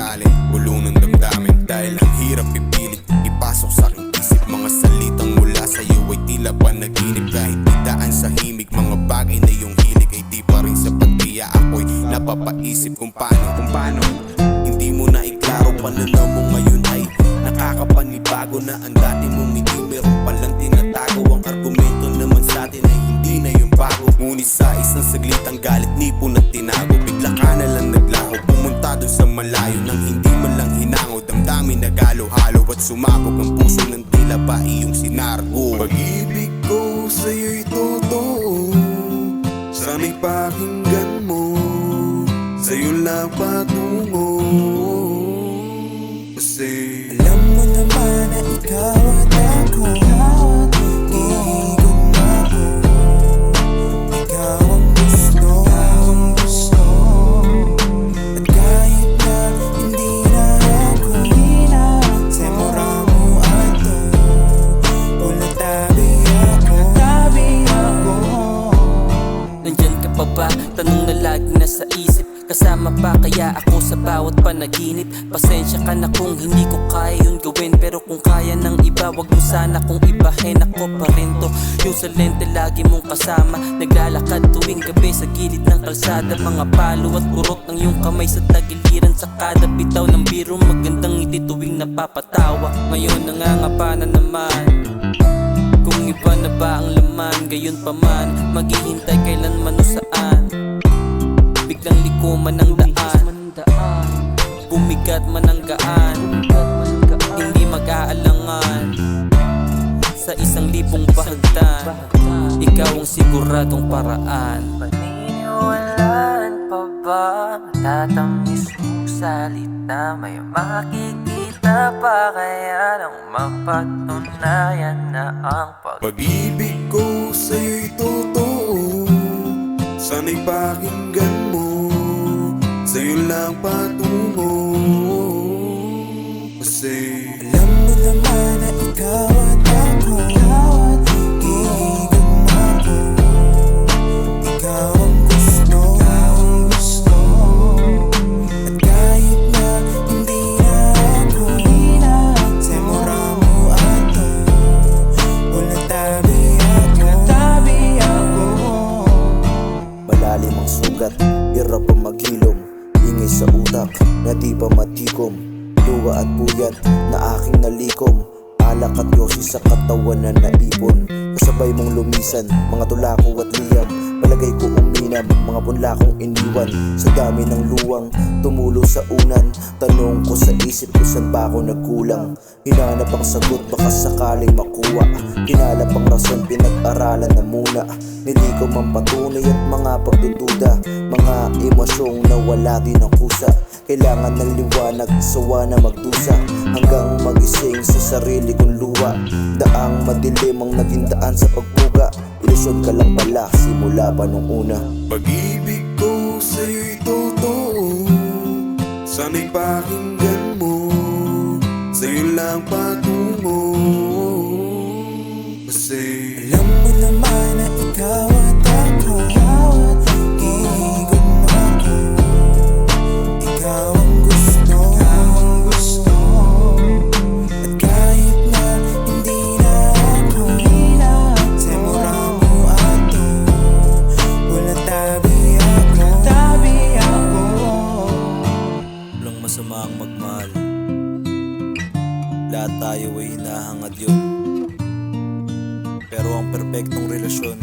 malalim, bulong ng damdamin. Dahil ang hirap ipilit, ipasok sa aking isip. Mga salitang mula sa'yo ay tila panaginip. Kahit idaan sa himig, mga bagay na iyong hilig ay di pa rin sapat. Kaya ako'y napapaisip kung paano hindi mo na iklaro. Pananaw mo ngayon ay nakakapanibago na ang dati mong ngiti meron palang tinatago. Ang argumento naman sa atin ay hindi na yung bago. Ngunit sa isang saglit ang galit nipon at tinago. Bigla ka na lang naglaho, pumunta dun sa malayo nang hindi man lang hinango. Damdamin nagalo-halo at sumabog ang puso ng tila pa iyong sinargo. Pag-ibig ko sa'yo'y totoo, sana'y pakinggan mo, sa'yo lang patungo. Kasi alam mo naman na ikaw at ako, iigon ako. Ikaw ang gusto, at kahit na hindi na ako semura mo ato, wala tabi ako. Nandyan ka pa ba? Tanong na lagi nasa isip. Kasama pa kaya ako sa bawat panaginip. Pasensya ka na kung hindi ko kaya yun gawin, pero kung kaya ng iba, wag mo sana kung ibahin. Ako pa rin to, yung sa lente lagi mong kasama. Naglalakad tuwing gabi sa gilid ng kalsada. Mga palo at urot ng iyong kamay sa tagiliran. Sa kada bitaw ng biro, magandang ngiti tuwing napapatawa. Ngayon nangangapa na naman kung iba na ba ang laman. Gayon pa man, maghihintay kailanman o saan. Biglang likuman ng daan, bumigat man ang gaan, hindi mag-aalangan. Sa 1,000 bahagdan, ikaw ang siguradong paraan. Paniniwalaan pa ba? Matatamis mong salita, may makikita pa kaya nang mapatunayan na ang pag-ibig ko sa'yo'y totoo, sana'y pakinggan mo, sa'yo lang patungo. Kasi alam mo naman na ikaw at ako, iigon ako. Ikaw ang gusto, at kahit na hindi na ako semura mo ato, wala tabi ako. Malalim ang sugat, hirap ang maghilom, ingay sa utak na di ba matikom. Luwa at puyat na aking nalikom, alak at yosi sa katawan na naipon. Kasabay mong lumisan, mga tula ko at liyam, palagay ko uminam, mga punla kong iniwan. Sa dami ng luwang, tumulo sa unan, tanong ko sa isip ko saan ba ako nagkulang. Hinanap ang sagot, baka sakaling makuha, hinalap ang rason, pinag-aralan na muna. Nilikom ang patunay at mga pagdududa, mga emosyong nawala din ang kusa. Kailangan ng liwanag, sawa na magdusa, hanggang magising sa sarili kong luha. Daang madilim ang naging daan sa pagbuga, ilusyon ka lang pala simula pa nung una. pag-ibig ko sa'yo'y totoo, sana'y pakinggan mo, sa'yo lang patungo. Kasi alam mo naman na ikaw at ako, iigon ako. Ikaw ang gusto, at kahit na hindi na ako semura mo ato, wala tabi ako. Walang masama ang magmahal, lahat tayo ay hinahangad yun. Pero ang perpektong relasyon